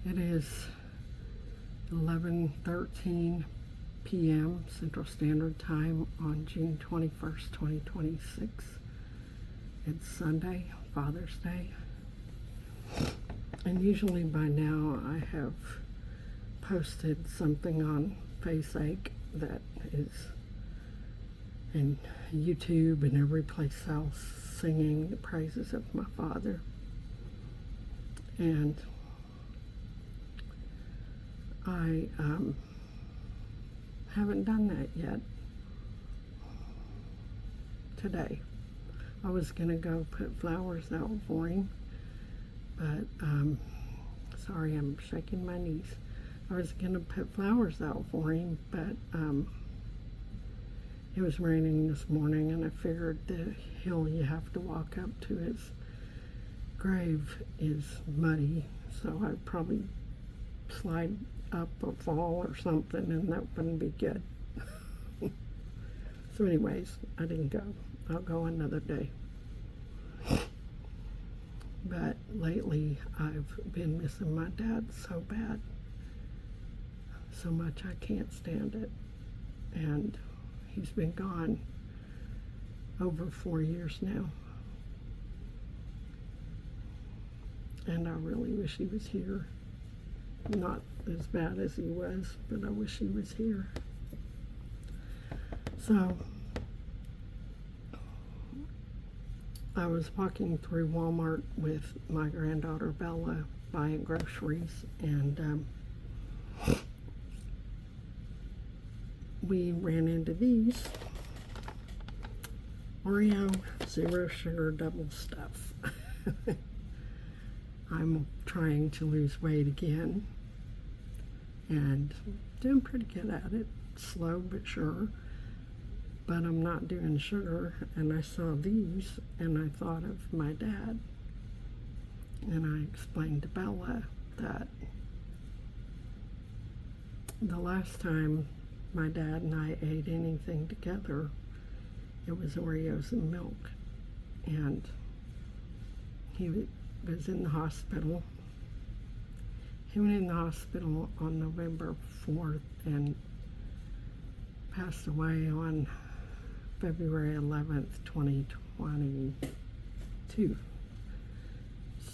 It is 11:13 p.m. Central Standard Time on June 21st, 2026. It's Sunday, Father's Day. And usually by now I have posted something on Faceache that is in YouTube and every place else singing the praises of my father. And I haven't done that yet today. I was going to go put flowers out for him, but sorry, I'm shaking my knees. I was going to put flowers out for him, but it was raining this morning, and I figured the hill you have to walk up to his grave is muddy, so I'd probably slide up or fall or something, and that wouldn't be good. So anyways, I didn't go. I'll go another day. But lately I've been missing my dad so bad, so much I can't stand it. And he's been gone over 4 years now, and I really wish he was here. Not as bad as he was, but I wish he was here. So I was walking through Walmart with my granddaughter Bella buying groceries, and we ran into these Oreo zero sugar double stuff. I'm trying to lose weight again and doing pretty good at it, slow but sure, but I'm not doing sugar. And I saw these and I thought of my dad, and I explained to Bella that the last time my dad and I ate anything together, it was Oreos and milk, and he was in the hospital. He went in the hospital on November 4th and passed away on February 11th, 2022.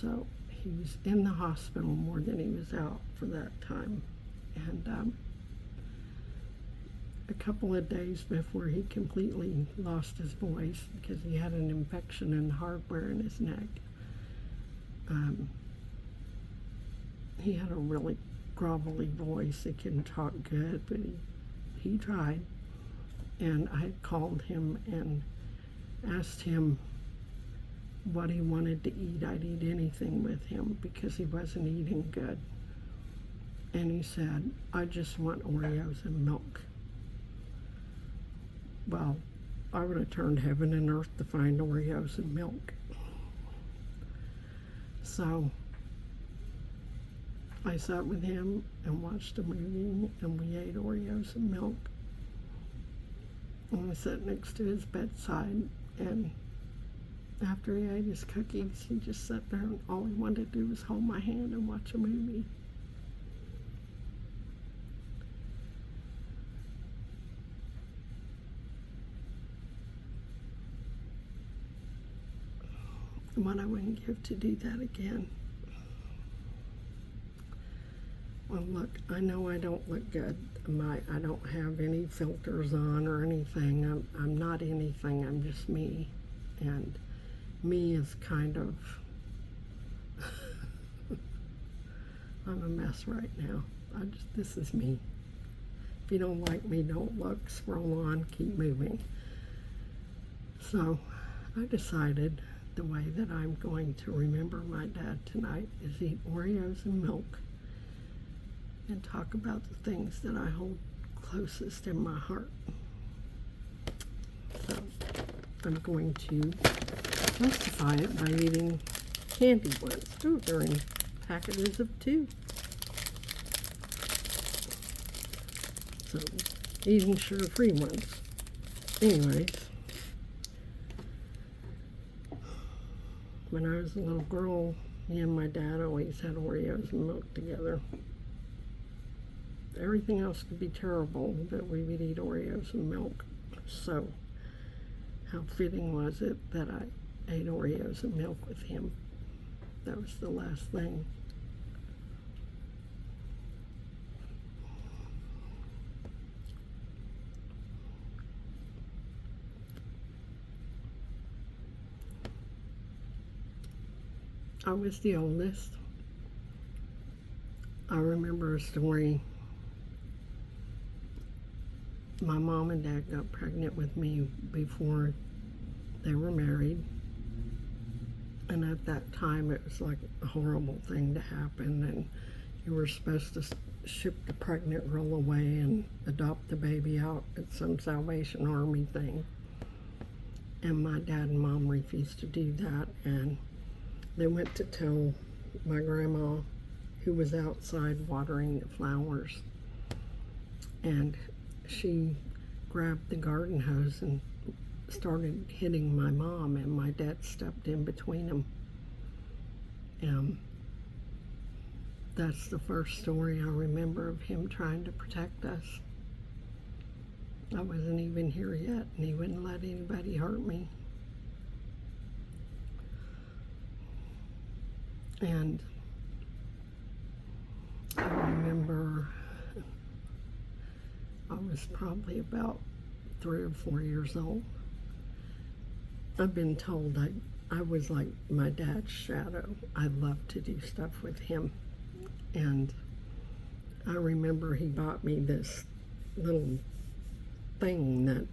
So he was in the hospital more than he was out for that time. And a couple of days before he completely lost his voice because he had an infection in the hardware in his neck, he had a really grovelly voice. He couldn't talk good, but he tried. And I called him and asked him what he wanted to eat. I'd eat anything with him because he wasn't eating good. And he said, "I just want Oreos and milk." Well, I would have turned heaven and earth to find Oreos and milk. So I sat with him and watched a movie, and we ate Oreos and milk. And I sat next to his bedside, and after he ate his cookies, he just sat there, and all he wanted to do was hold my hand and watch a movie. What I wouldn't give to do that again. Well, look, I know I don't look good. I don't have any filters on or anything. I'm not anything. I'm just me. And me is kind of... I'm a mess right now. This is me. If you don't like me, don't look. Scroll on. Keep moving. So I decided the way that I'm going to remember my dad tonight is eat Oreos and milk and talk about the things that I hold closest in my heart. So I'm going to justify it by eating candy ones. Ooh, they're in packages of 2. So eating sugar-free ones. Anyways, when I was a little girl, Me and my dad always had Oreos and milk together. Everything else could be terrible, but we would eat Oreos and milk. So, how fitting was it that I ate Oreos and milk with him? That was the last thing. I was the oldest. I remember a story. My mom and dad got pregnant with me before they were married. And at that time, it was like a horrible thing to happen. And you were supposed to ship the pregnant girl away and adopt the baby out at some Salvation Army thing. And my dad and mom refused to do that. And they went to tell my grandma, who was outside watering the flowers. And she grabbed the garden hose and started hitting my mom, and my dad stepped in between them. That's the first story I remember of him trying to protect us. I wasn't even here yet, and he wouldn't let anybody hurt me. And I remember I was probably about 3 or 4 years old. I've been told I was like my dad's shadow. I loved to do stuff with him. And I remember he bought me this little thing that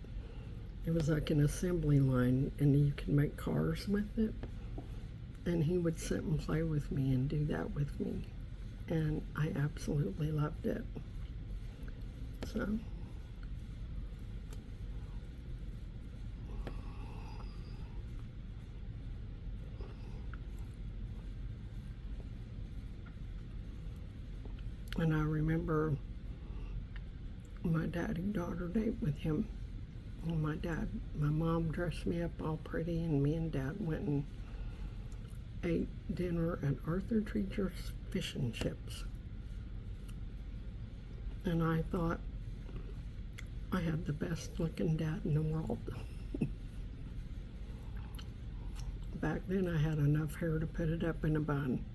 it was like an assembly line, and you could make cars with it. And he would sit and play with me and do that with me. And I absolutely loved it. So, and I remember my daddy-daughter date with him. And my mom dressed me up all pretty, and me and dad went and ate dinner at Arthur Treacher's Fish and Chips. And I thought I had the best looking dad in the world. Back then I had enough hair to put it up in a bun.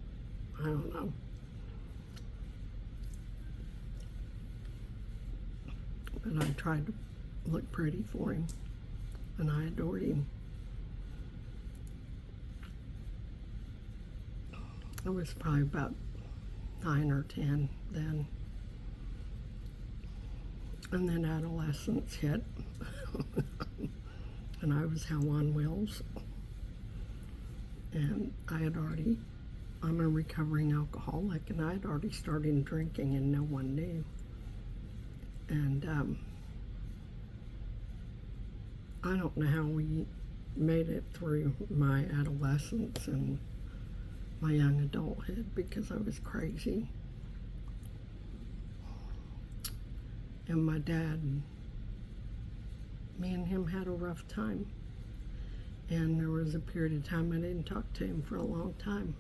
I don't know. But I tried to look pretty for him, and I adored him. I was probably about 9 or 10 then. And then adolescence hit. And I was hell on wheels. And I'm a recovering alcoholic, and I had already started drinking, and no one knew. And I don't know how we made it through my adolescence and my young adulthood, because I was crazy. And my dad, me and him had a rough time. And there was a period of time I didn't talk to him for a long time.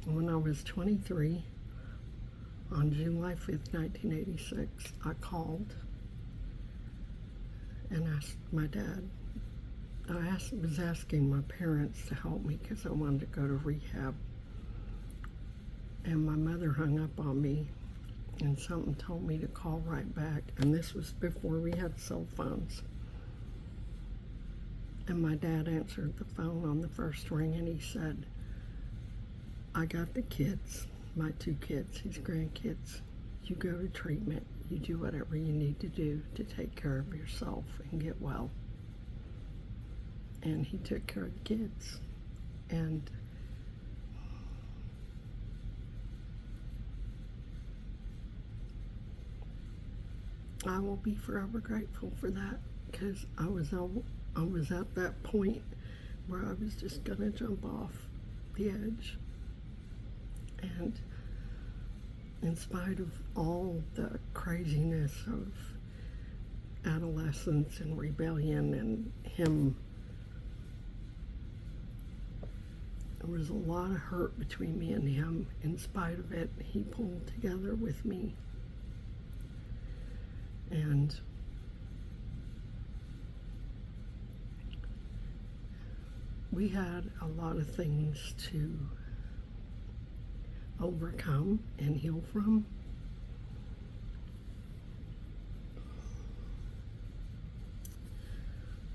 When I was 23, on July 5th, 1986, I called and asked my dad. I was asking my parents to help me because I wanted to go to rehab. And my mother hung up on me, and something told me to call right back. And this was before we had cell phones. And my dad answered the phone on the first ring, and he said, "I got the kids, my 2 kids, his grandkids. You go to treatment. You do whatever you need to do to take care of yourself and get well." And he took care of the kids. And I will be forever grateful for that, because I was at that point where I was just gonna jump off the edge. And in spite of all the craziness of adolescence and rebellion and him There was a lot of hurt between me and him. In spite of it, he pulled together with me. And we had a lot of things to overcome and heal from.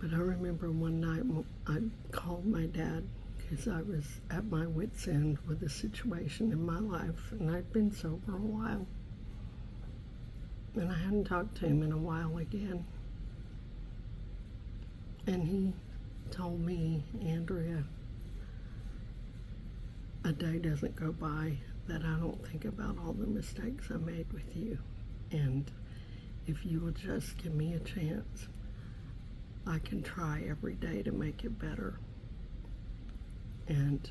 But I remember one night I called my dad because I was at my wit's end with a situation in my life, and I'd been sober a while. And I hadn't talked to him in a while again. And he told me, Andrea, a day doesn't go by that I don't think about all the mistakes I made with you. And if you will just give me a chance, I can try every day to make it better. And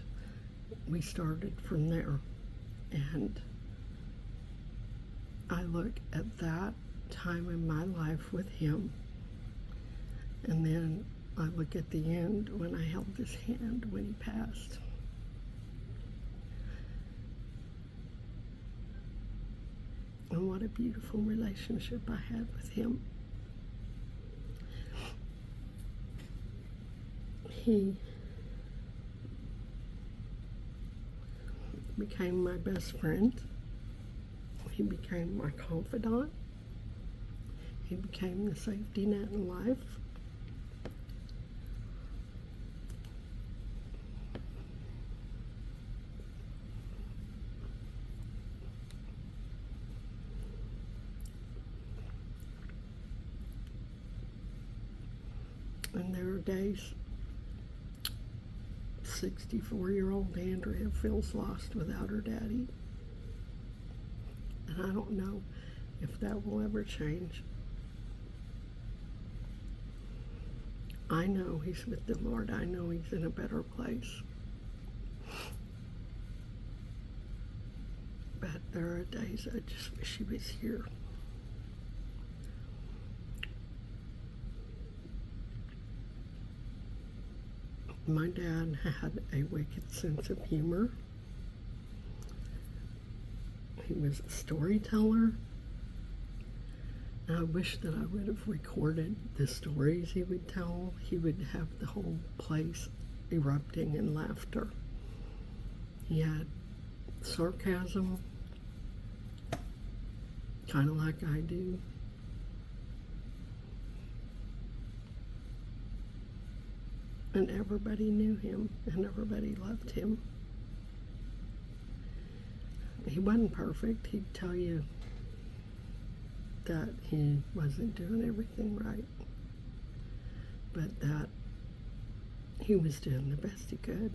we started from there. And I look at that time in my life with him, and then I look at the end when I held his hand when he passed. And what a beautiful relationship I had with him. He became my best friend. He became my confidant. He became the safety net in life. And there are days 64-year-old Andrea feels lost without her daddy. And I don't know if that will ever change. I know he's with the Lord. I know he's in a better place. But there are days I just wish he was here. My dad had a wicked sense of humor. He was a storyteller. And I wish that I would have recorded the stories he would tell. He would have the whole place erupting in laughter. He had sarcasm, kind of like I do. And everybody knew him, and everybody loved him. He wasn't perfect. He'd tell you that he wasn't doing everything right, but that he was doing the best he could.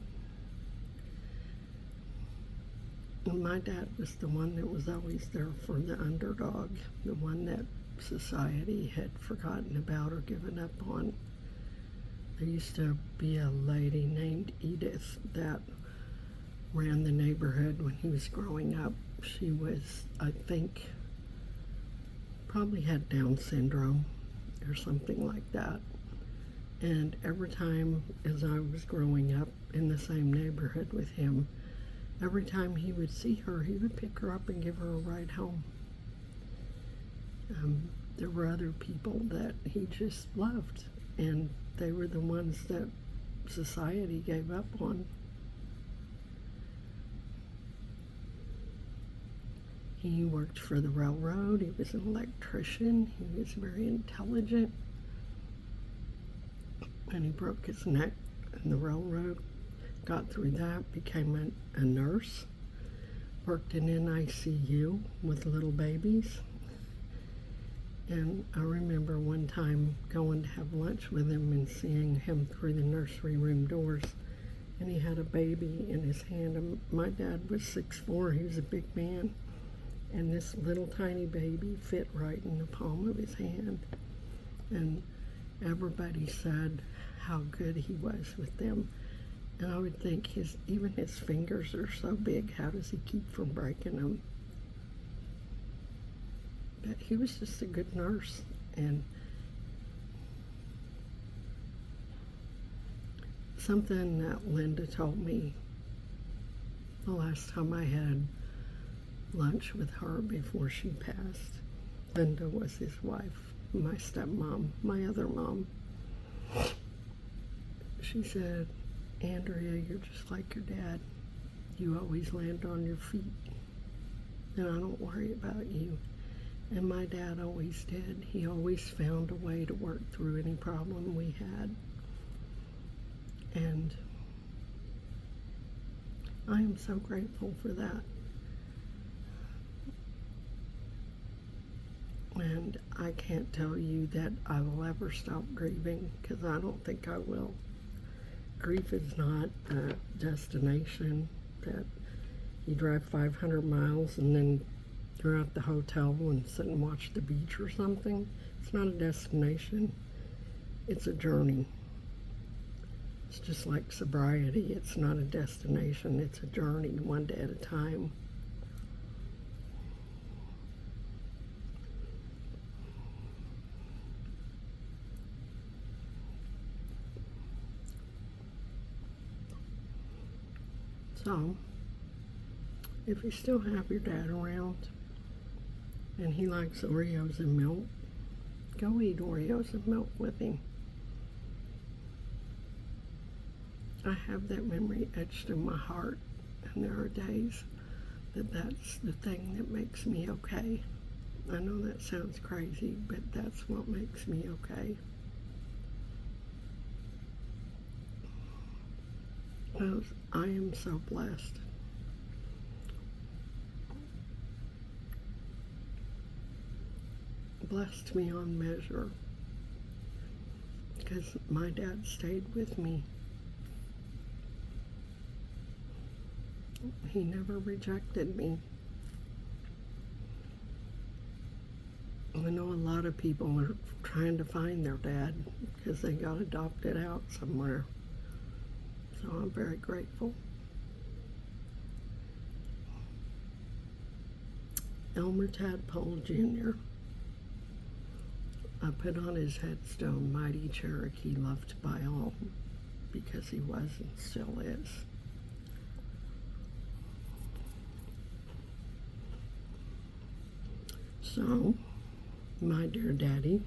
And my dad was the one that was always there for the underdog, the one that society had forgotten about or given up on. There used to be a lady named Edith that ran the neighborhood when he was growing up. She was, I think, probably had Down syndrome or something like that. And every time as I was growing up in the same neighborhood with him, every time he would see her, he would pick her up and give her a ride home. There were other people that he just loved, and they were the ones that society gave up on. He worked for the railroad. He was an electrician. He was very intelligent. And he broke his neck in the railroad. Got through that, became a nurse. Worked in NICU with little babies. And I remember one time going to have lunch with him and seeing him through the nursery room doors. And he had a baby in his hand. And my dad was 6'4". He was a big man. And this little tiny baby fit right in the palm of his hand. And everybody said how good he was with them. And I would think even his fingers are so big, how does he keep from breaking them? But he was just a good nurse. And something that Linda told me the last time I had lunch with her before she passed. Linda was his wife, my stepmom, my other mom. She said, Andrea, you're just like your dad. You always land on your feet, and I don't worry about you. And my dad always did. He always found a way to work through any problem we had. And I am so grateful for that. And I can't tell you that I will ever stop grieving, because I don't think I will. Grief is not a destination that you drive 500 miles and then you're at the hotel and sit and watch the beach or something. It's not a destination. It's a journey. It's just like sobriety. It's not a destination. It's a journey, one day at a time. So, if you still have your dad around and he likes Oreos and milk, go eat Oreos and milk with him. I have that memory etched in my heart, and there are days that that's the thing that makes me okay. I know that sounds crazy, but that's what makes me okay. I am so blessed. Blessed beyond measure, because my dad stayed with me. He never rejected me. I know a lot of people are trying to find their dad because they got adopted out somewhere. So I'm very grateful. Elmer Tadpole Jr. I put on his headstone, Mighty Cherokee, loved by all, because he was and still is. So, my dear Daddy,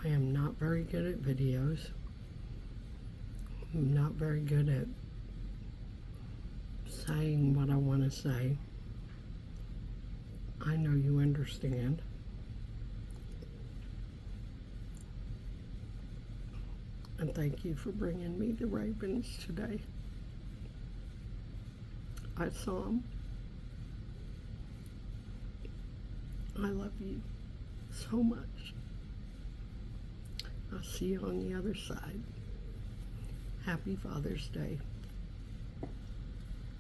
I am not very good at videos. I'm not very good at saying what I want to say. I know you understand. And thank you for bringing me the ravens today. I saw them. I love you so much. I'll see you on the other side. Happy Father's Day.